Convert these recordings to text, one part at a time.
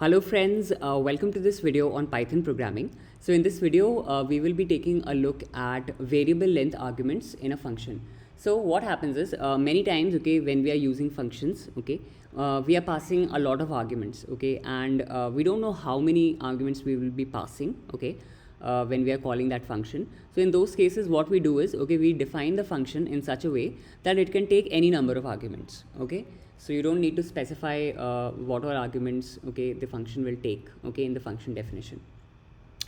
Hello friends, welcome to this video on Python programming. So in this video, we will be taking a look at variable length arguments in a function. So what happens is many times, okay, when we are using functions, okay, we are passing a lot of arguments, okay, and we don't know how many arguments we will be passing, okay, when we are calling that function. So in those cases, what we do is, okay, we define the function in such a way that it can take any number of arguments, okay. So you don't need to specify what all arguments, okay, the function will take, okay, in the function definition.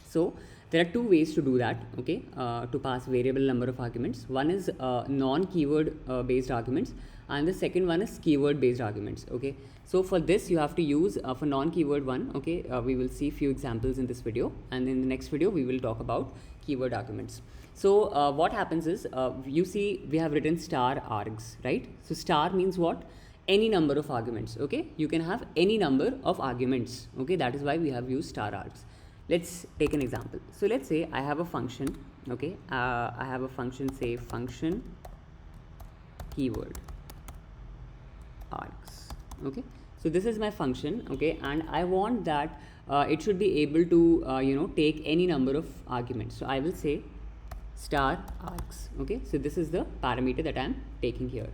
So there are two ways to do that, okay, to pass variable number of arguments. One is non-keyword based arguments, and the second one is keyword based arguments, okay. So for this you have to use for non-keyword one, okay, we will see few examples in this video, and in the next video we will talk about keyword arguments. So what happens is you see we have written star args, right? So star means what? Any number of arguments, okay. You can have any number of arguments, okay. That is why we have used star args. Let's take an example. So let's say I have a function, okay, I have a function, say function keyword args, okay. So this is my function, okay, and I want that it should be able to take any number of arguments. So I will say star args, okay. So this is the parameter that I am taking here.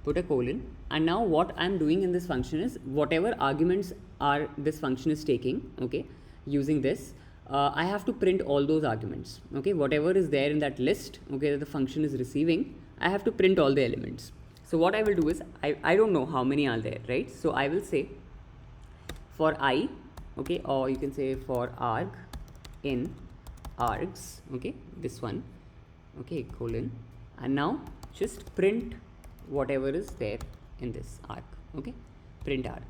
Put a colon, and now what I'm doing in this function is whatever arguments are this function is taking, okay, using this, I have to print all those arguments, okay. Whatever is there in that list, okay, that the function is receiving, I have to print all the elements. So what I will do is, I don't know how many are there, right? So I will say for I, okay, or you can say for arg in args, okay, this one, okay, colon, and now just print whatever is there in this arg, okay, print arg.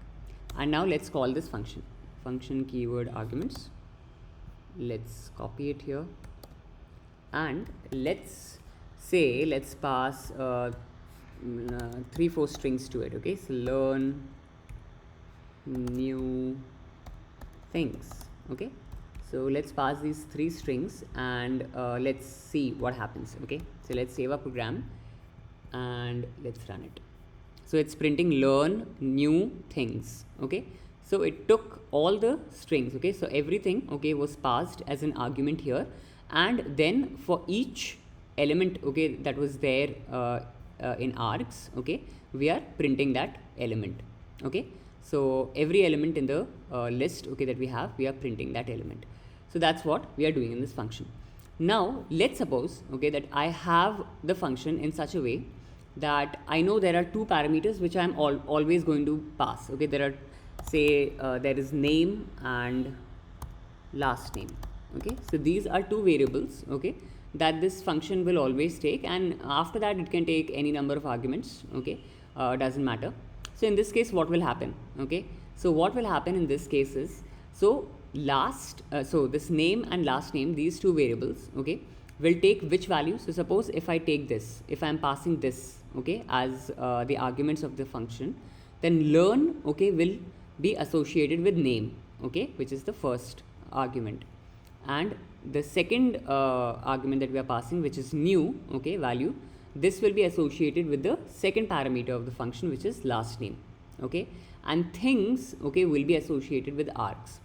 And now let's call this function keyword arguments. Let's copy it here, and let's pass 3-4 strings to it, okay. So learn new things, okay. So let's pass these 3 strings, and let's see what happens, okay. So let's save our program and let's run it. So it's printing learn new things, okay. So it took all the strings, okay. So everything, okay, was passed as an argument here, and then for each element, okay, that was there in args, okay, we are printing that element, okay. So every element in the list, okay, that we have, we are printing that element. So that's what we are doing in this function. Now let's suppose, okay, that I have the function in such a way that I know there are 2 parameters which I am always going to pass, okay. There are, say there is name and last name, okay. So these are 2 variables, okay, that this function will always take, and after that it can take any number of arguments, okay, doesn't matter. So in this case what will happen, okay, so what will happen in this case is, so so this name and last name, these 2 variables, okay, will take which value. So suppose if I take this, if I am passing this, okay, as the arguments of the function, then learn, okay, will be associated with name, okay, which is the first argument, and the second argument that we are passing, which is new, okay, value, this will be associated with the second parameter of the function, which is last name, okay, and things, okay, will be associated with args.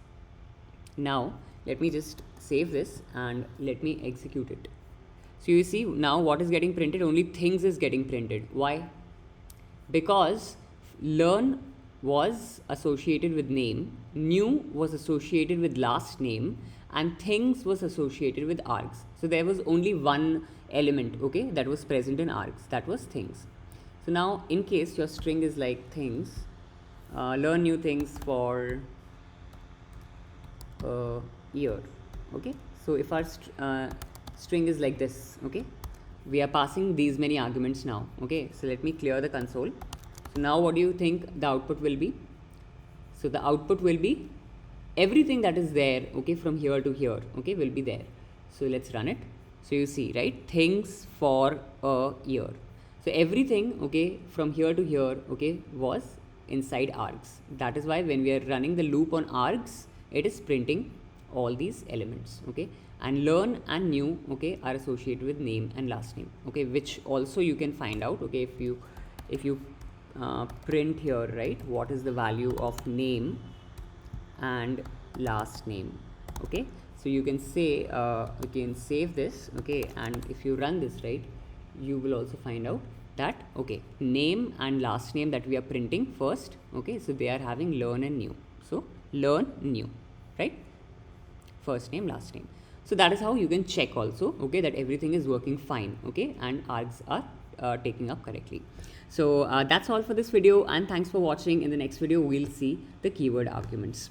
Now let me just save this and let me execute it. So you see now what is getting printed? Only things is getting printed. Why? Because learn was associated with name, new was associated with last name, and things was associated with args. So there was only one element, okay, that was present in args, that was things. So now in case your string is like things, learn new things for year, okay. So if our string is like this, okay, we are passing these many arguments now, okay. So let me clear the console. So now what do you think the output will be? So the output will be everything that is there, okay, from here to here, okay, will be there. So let's run it. So you see, right, things for a year. So everything, okay, from here to here, okay, was inside args. That is why when we are running the loop on args, it is printing all these elements, okay, and learn and new, okay, are associated with name and last name, okay, which also you can find out, okay, if you print here, right, what is the value of name and last name. Okay, so you can say you can save this, okay, and if you run this, right, you will also find out that, okay, name and last name that we are printing first, okay, so they are having learn and new. So learn new, right, first name, last name. So that is how you can check also, okay, that everything is working fine, okay, and args are taking up correctly. So that's all for this video, and thanks for watching. In the next video we'll see the keyword arguments.